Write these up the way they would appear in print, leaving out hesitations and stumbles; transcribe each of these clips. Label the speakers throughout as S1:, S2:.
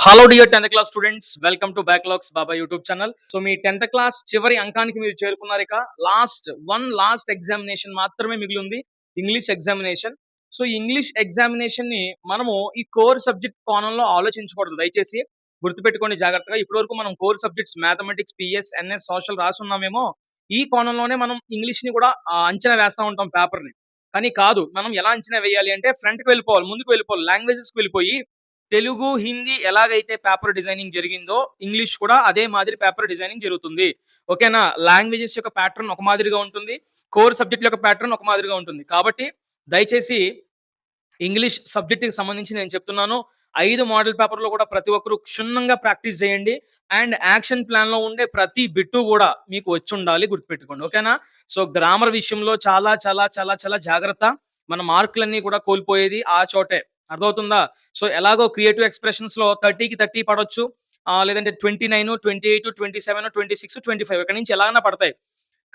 S1: Hello dear 10th class students, welcome to backlogs Baba YouTube channel. So me 10th class చివరి అంకానికి మీరు చేరుకున్నారు. ఇక last examination మాత్రమే మిగిలి ఉంది, ఇంగ్లీష్ ఎగ్జామినేషన్. సో ఈ ఇంగ్లీష్ ఎగ్జామినేషన్ ని మనము ఈ కోర్ సబ్జెక్ట్ కోణంలో ఆలోచించకూడదు. దయచేసి గుర్తుపెట్టుకోండి జాగ్రత్తగా. ఇప్పటివరకు మనం core subjects mathematics, PS, NS, social రాసున్నామేమో, ఈ కోణంలోనే మనం ఇంగ్లీష్ ని కూడా అంచనా వేస్తా ఉంటాం పేపర్ ని. కానీ కాదు, మనం ఎలా అంచనా వేయాలి అంటే ఫ్రంట్కి వెళ్ళిపోవాలి, ముందుకు వెళ్ళిపోవాలి, లాంగ్వేజెస్కి వెళ్ళిపోయి తెలుగు, హిందీ ఎలాగైతే పేపర్ డిజైనింగ్ జరిగిందో ఇంగ్లీష్ కూడా అదే మాదిరి పేపర్ డిజైనింగ్ జరుగుతుంది. ఓకేనా? లాంగ్వేజెస్ యొక్క ప్యాటర్న్ ఒక మాదిరిగా ఉంటుంది. కోర్ సబ్జెక్ట్ యొక్క ప్యాటర్న్ ఒక మాదిరిగా ఉంటుంది. కాబట్టి దయచేసి ఇంగ్లీష్ సబ్జెక్ట్‌కి సంబంధించి నేను చెప్తున్నాను. 5 మోడల్ పేపర్‌లో కూడా ప్రతి ఒక్కరు క్షుణ్ణంగా ప్రాక్టీస్ చేయండి. అండ్ యాక్షన్ ప్లాన్‌లో ఉండే ప్రతి బిట్టు గూడా మీకు వచ్చుండాలి, గుర్తుపెట్టుకోండి. ఓకేనా? సో గ్రామర్ విషయంలో చాలా జాగ్రత్త. మన మార్కులన్నీ కూడా కోల్పోయేది ఆ చోటే. అర్థమవుతుందా? సో ఎలాగో క్రియేటివ్ ఎక్స్‌ప్రెషన్స్‌లో 30కి 30 పడొచ్చు. లేదంటే 29, 28, 27, 26, 25 ఇక్కడి నుంచి ఎలాగైనా పడతాయి.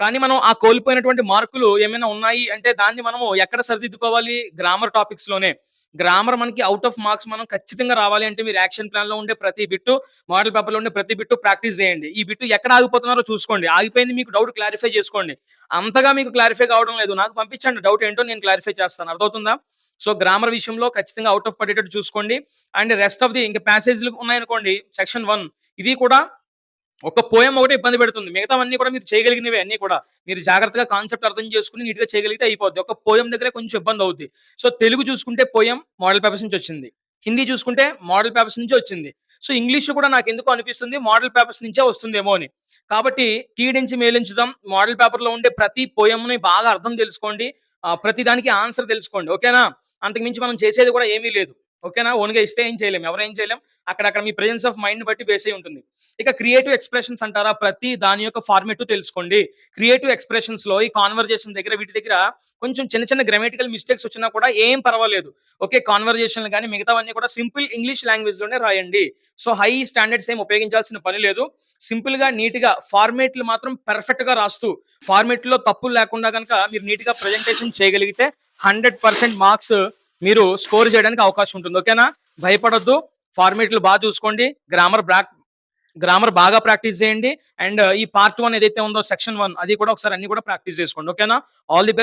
S1: కానీ మనం ఆ కోల్పోయినటువంటి మార్కులు ఏమైనా ఉన్నాయి అంటే దాన్ని మనము ఎక్కడ సరిదిద్దుకోవాలి? గ్రామర్ టాపిక్స్‌లోనే. గ్రామర్ మనకి ఔట్ ఆఫ్ మార్క్స్ మనం ఖచ్చితంగా రావాలి అంటే మీరు యాక్షన్ ప్లాన్‌లో ఉండే ప్రతి బిట్టు, మోడల్ పేపర్‌లో ఉండే ప్రతి బిట్టు ప్రాక్టీస్ చేయండి. ఈ బిట్టు ఎక్కడ ఆగిపోతున్నారో చూసుకోండి. ఆగిపోయింది మీకు డౌట్ క్లారిఫై చేసుకోండి. అంతగా మీకు క్లారిఫై కావడం లేదు, నాకు పంపించండి డౌట్ ఏంటో నేను క్లారిఫై చేస్తాను. అర్థమవుతుందా? సో గ్రామర్ విషయంలో ఖచ్చితంగా ఔట్ ఆఫ్ పడేటట్టు చూసుకోండి. అండ్ రెస్ట్ ఆఫ్ ది ఇంకా ప్యాసేజ్‌లు ఉన్నాయనుకోండి, సెక్షన్ 1 ఇది కూడా ఒక పోయెమ్ ఒకటే ఇబ్బంది పెడుతుంది. మిగతావన్నీ కూడా మీరు చేయగలిగినవే అన్నీ కూడా. మీరు జాగ్రత్తగా కాన్సెప్ట్ అర్థం చేసుకొని నీట్‌గా చేయగలిగితే అయిపోద్ది. ఒక పోయెమ్ దగ్గరే కొంచెం ఇబ్బందవుద్ది. సో తెలుగు చూసుకుంటే పోయెమ్ మోడల్ పేపర్స్ నుంచి వచ్చింది. హిందీ చూసుకుంటే మోడల్ పేపర్స్ నుంచే వచ్చింది. సో ఇంగ్లీష్ కూడా నాకెందుకో అనిపిస్తుంది మోడల్ పేపర్స్ నుంచే వస్తుందేమో అని. కాబట్టి కీడించి మేలించుదాం. మోడల్ పేపర్‌లో ఉండే ప్రతి పోయెమ్‌ని బాగా అర్థం తెలుసుకోండి. ప్రతి దానికి ఆన్సర్ తెలుసుకోండి. ఓకేనా? అంతకు మించి మనం చేసేది కూడా ఏమీ లేదు. ఓకేనా? ఓన్‌గా ఇస్తే ఏం చేయలేం. ఎవరేం చేయలేం. అక్కడక్కడ మీ ప్రెజెన్స్ ఆఫ్ మైండ్‌ని బట్టి బేస్ అయ్యి ఉంటుంది. ఇక క్రియేటివ్ ఎక్స్‌ప్రెషన్స్ అంటారా? ప్రతి దాని యొక్క ఫార్మాట్ తెలుసుకోండి. క్రియేటివ్ ఎక్స్‌ప్రెషన్స్‌లో ఈ కాన్వర్జేషన్ దగ్గర వీటి దగ్గర కొంచెం చిన్న గ్రామటికల్ మిస్టేక్స్ వచ్చినా కూడా ఏం పర్వాలేదు. ఓకే. కాన్వర్జేషన్‌లు గాని మిగతావన్నీ కూడా సింపుల్ ఇంగ్లీష్ లాంగ్వేజ్‌లోనే రాయండి. సో హై స్టాండర్డ్స్ ఏం ఉపయోగించాల్సిన పని లేదు. సింపుల్‌గా, నీట్‌గా ఫార్మాట్‌లు మాత్రం పర్ఫెక్ట్‌గా రాస్తూ, ఫార్మాట్‌లో తప్పులు లేకుండా గనక మీరు నీట్‌గా ప్రెజెంటేషన్ చేయగలిగితే 100% మార్క్స్ మీరు స్కోర్ చేయడానికి అవకాశం ఉంటుంది. ఓకేనా? భయపడొద్దు. ఫార్మాట్‌లు చూసుకోండి. గ్రామర్ బాగా ప్రాక్టీస్ చేయండి. అండ్ ఈ పార్ట్ 1 ఏదైతే ఉందో సెక్షన్ 1 అది కూడా ఒకసారి అన్ని కూడా ప్రాక్టీస్ చేసుకోండి. ఓకేనా? All the best.